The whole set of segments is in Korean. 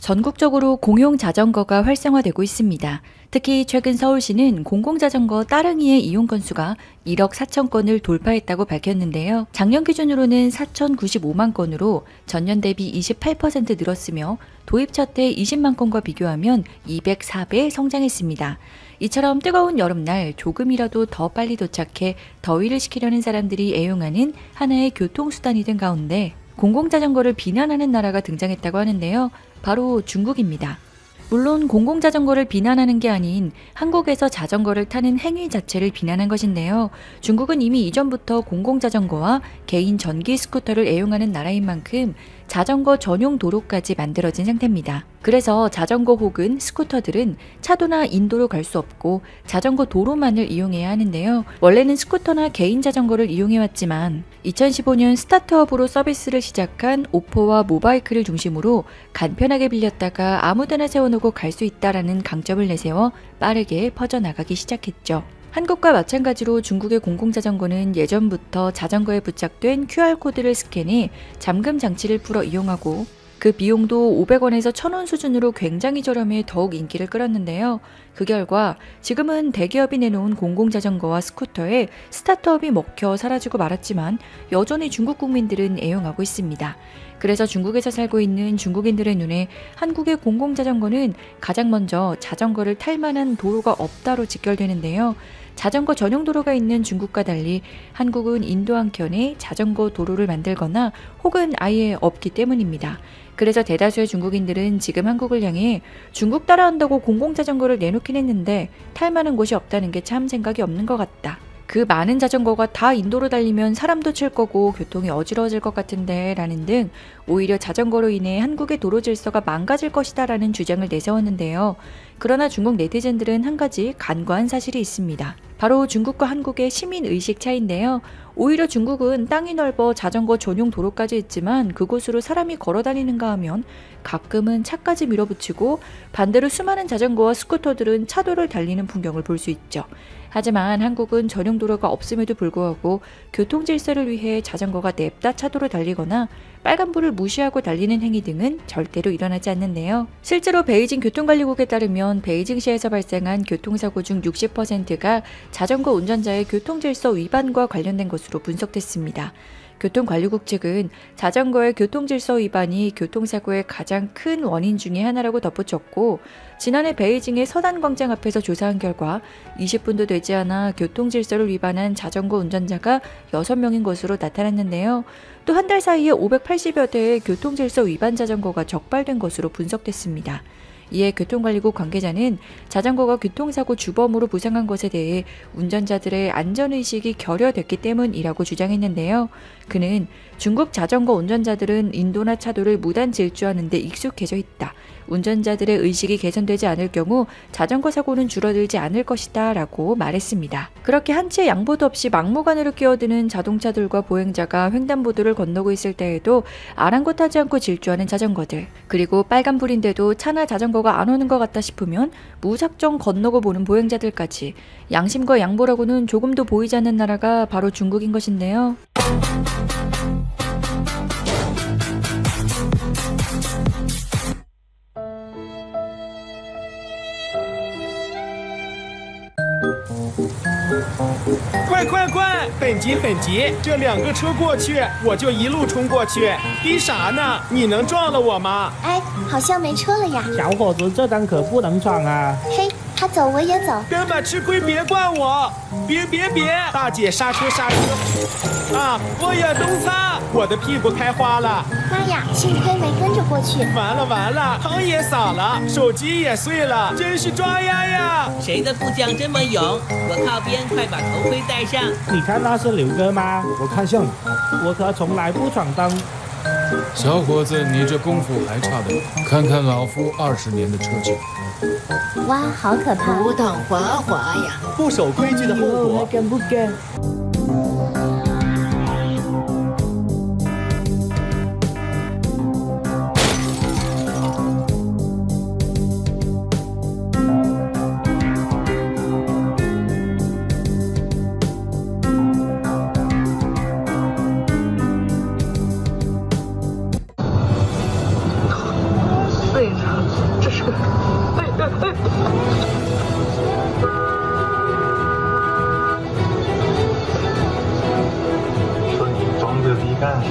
전국적으로 공용 자전거가 활성화되고 있습니다. 특히 최근 서울시는 공공자전거 따릉이의 이용 건수가 1억 4천 건을 돌파했다고 밝혔는데요. 작년 기준으로는 4,095만 건으로 전년 대비 28% 늘었으며 도입 첫 해 20만 건과 비교하면 204배 성장했습니다. 이처럼 뜨거운 여름날 조금이라도 더 빨리 도착해 더위를 식히려는 사람들이 애용하는 하나의 교통수단이 된 가운데 공공자전거를 비난하는 나라가 등장했다고 하는데요. 바로 중국입니다. 물론 공공자전거를 비난하는 게 아닌 한국에서 자전거를 타는 행위 자체를 비난한 것인데요. 중국은 이미 이전부터 공공자전거와 개인 전기 스쿠터를 애용하는 나라인 만큼 자전거 전용 도로까지 만들어진 상태입니다. 그래서 자전거 혹은 스쿠터들은 차도나 인도로 갈 수 없고 자전거 도로만을 이용해야 하는데요. 원래는 스쿠터나 개인 자전거를 이용해왔지만 2015년 스타트업으로 서비스를 시작한 오포와 모바이크를 중심으로 간편하게 빌렸다가 아무데나 세워놓고 갈 수 있다라는 강점을 내세워 빠르게 퍼져나가기 시작했죠. 한국과 마찬가지로 중국의 공공자전거는 예전부터 자전거에 부착된 QR코드를 스캔해 잠금 장치를 풀어 이용하고 그 비용도 500원에서 1,000원 수준으로 굉장히 저렴해 더욱 인기를 끌었는데요. 그 결과 지금은 대기업이 내놓은 공공자전거와 스쿠터에 스타트업이 먹혀 사라지고 말았지만 여전히 중국 국민들은 애용하고 있습니다. 그래서 중국에서 살고 있는 중국인들의 눈에 한국의 공공자전거는 가장 먼저 자전거를 탈 만한 도로가 없다로 직결되는데요. 자전거 전용 도로가 있는 중국과 달리 한국은 인도 한켠에 자전거 도로를 만들거나 혹은 아예 없기 때문입니다. 그래서 대다수의 중국인들은 지금 한국을 향해 중국 따라한다고 공공자전거를 내놓긴 했는데 탈 만한 곳이 없다는 게 참 생각이 없는 것 같다. 그 많은 자전거가 다 인도로 달리면 사람도 칠 거고 교통이 어지러워질 것 같은데 라는 등 오히려 자전거로 인해 한국의 도로 질서가 망가질 것이다 라는 주장을 내세웠는데요. 그러나 중국 네티즌들은 한 가지 간과한 사실이 있습니다. 바로 중국과 한국의 시민의식 차이인데요. 오히려 중국은 땅이 넓어 자전거 전용 도로까지 있지만 그곳으로 사람이 걸어 다니는가 하면 가끔은 차까지 밀어붙이고 반대로 수많은 자전거와 스쿠터들은 차도를 달리는 풍경을 볼 수 있죠. 하지만 한국은 전용 도로가 없음에도 불구하고 교통 질서를 위해 자전거가 냅다 차도로 달리거나 빨간불을 무시하고 달리는 행위 등은 절대로 일어나지 않는데요. 실제로 베이징 교통관리국에 따르면 베이징시에서 발생한 교통사고 중 60%가 자전거 운전자의 교통질서 위반과 관련된 것으로 분석됐습니다. 교통관리국 측은 자전거의 교통질서 위반이 교통사고의 가장 큰 원인 중의 하나라고 덧붙였고 지난해 베이징의 서단광장 앞에서 조사한 결과 20분도 되지 않아 교통질서를 위반한 자전거 운전자가 6명인 것으로 나타났는데요. 또 한 달 사이에 580여 대의 교통질서 위반 자전거가 적발된 것으로 분석됐습니다. 이에 교통관리국 관계자는 자전거가 교통사고 주범으로 부상한 것에 대해 운전자들의 안전의식이 결여됐기 때문이라고 주장했는데요. 그는 중국 자전거 운전자들은 인도나 차도를 무단 질주하는 데 익숙해져 있다. 운전자들의 의식이 개선되지 않을 경우 자전거 사고는 줄어들지 않을 것이다 라고 말했습니다. 그렇게 한치의 양보도 없이 막무가내로 끼어드는 자동차들과 보행자가 횡단보도를 건너고 있을 때에도 아랑곳하지 않고 질주하는 자전거들, 그리고 빨간불인데도 차나 자전거가 안 오는 것 같다 싶으면 무작정 건너고 보는 보행자들까지 양심과 양보라고는 조금도 보이지 않는 나라가 바로 중국인 것인데요. 快快快，很急很急，这2个车过去，我就一路冲过去。逼啥呢？你能撞了我吗？哎，好像没车了呀。小伙子，这单可不能闯啊！嘿，他走我也走。根本吃亏，别怪我！别！大姐刹车！啊，我也东擦，我的屁股开花了。妈呀，幸亏没跟着过去。完了，汤也洒了，手机也碎了，真是抓丫呀！谁的副将这么勇？我靠边，快把头盔戴上。你看那是刘哥吗？我看像你，我可从来不闯灯。小伙子，你这功夫还差得远，看看老夫20年的车技。哇，好可怕！不当滑滑呀，不守规矩的后果。跟不跟？碎了。说你装这个逼干啥？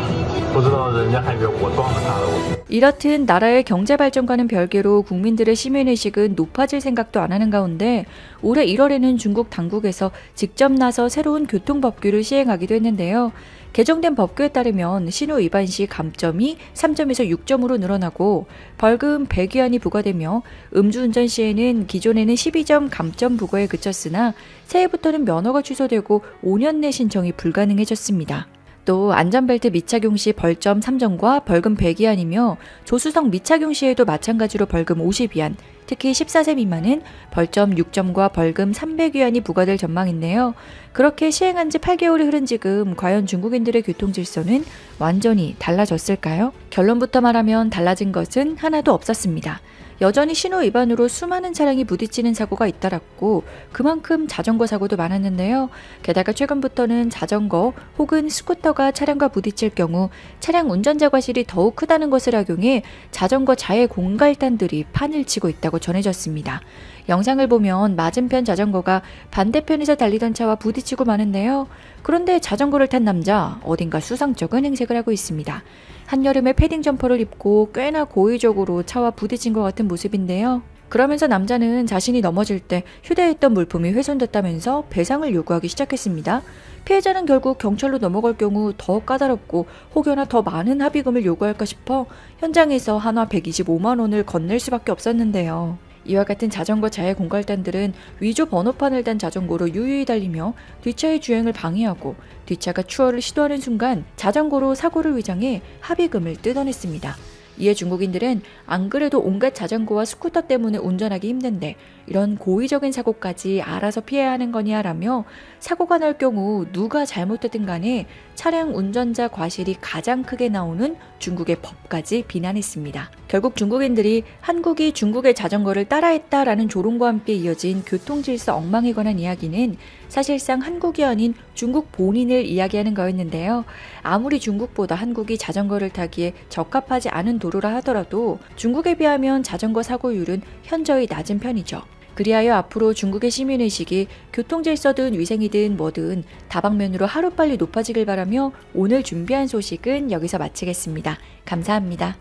不知道人家还以为我撞了他了。 이렇듯 나라의 경제 발전과는 별개로 국민들의 시민의식은 높아질 생각도 안 하는 가운데 올해 1월에는 중국 당국에서 직접 나서 새로운 교통법규를 시행하기도 했는데요. 개정된 법규에 따르면 신호 위반 시 감점이 3점에서 6점으로 늘어나고 벌금 100위안이 부과되며 음주운전 시에는 기존에는 12점 감점 부과에 그쳤으나 새해부터는 면허가 취소되고 5년 내 신청이 불가능해졌습니다. 또 안전벨트 미착용 시 벌점 3점과 벌금 100위안이며 조수석 미착용 시에도 마찬가지로 벌금 50위안, 특히 14세 미만은 벌점 6점과 벌금 300위안이 부과될 전망인데요. 그렇게 시행한 지 8개월이 흐른 지금 과연 중국인들의 교통 질서는 완전히 달라졌을까요? 결론부터 말하면 달라진 것은 하나도 없었습니다. 여전히 신호 위반으로 수많은 차량이 부딪히는 사고가 잇따랐고 그만큼 자전거 사고도 많았는데요. 게다가 최근부터는 자전거 혹은 스쿠터가 차량과 부딪힐 경우 차량 운전자 과실이 더욱 크다는 것을 악용해 자전거 자해 공갈단들이 판을 치고 있다고 전해졌습니다. 영상을 보면 맞은편 자전거가 반대편에서 달리던 차와 부딪히고 마는데요. 그런데 자전거를 탄 남자 어딘가 수상쩍은 행색을 하고 있습니다. 한여름에 패딩 점퍼를 입고 꽤나 고의적으로 차와 부딪힌 것 같은 모습인데요. 그러면서 남자는 자신이 넘어질 때 휴대했던 물품이 훼손됐다면서 배상을 요구하기 시작했습니다. 피해자는 결국 경찰로 넘어갈 경우 더 까다롭고 혹여나 더 많은 합의금을 요구할까 싶어 현장에서 한화 125만 원을 건넬 수밖에 없었는데요. 이와 같은 자전거 자해 공갈단들은 위조 번호판을 단 자전거로 유유히 달리며 뒷차의 주행을 방해하고 뒷차가 추월을 시도하는 순간 자전거로 사고를 위장해 합의금을 뜯어냈습니다. 이에 중국인들은 안 그래도 온갖 자전거와 스쿠터 때문에 운전하기 힘든데 이런 고의적인 사고까지 알아서 피해야 하는 거냐라며 사고가 날 경우 누가 잘못했든 간에 차량 운전자 과실이 가장 크게 나오는 중국의 법까지 비난했습니다. 결국 중국인들이 한국이 중국의 자전거를 따라했다라는 조롱과 함께 이어진 교통질서 엉망에 관한 이야기는 사실상 한국이 아닌 중국 본인을 이야기하는 거였는데요. 아무리 중국보다 한국이 자전거를 타기에 적합하지 않은 도로라 하더라도 중국에 비하면 자전거 사고율은 현저히 낮은 편이죠. 그리하여 앞으로 중국의 시민의식이 교통질서든 위생이든 뭐든 다방면으로 하루빨리 높아지길 바라며 오늘 준비한 소식은 여기서 마치겠습니다. 감사합니다.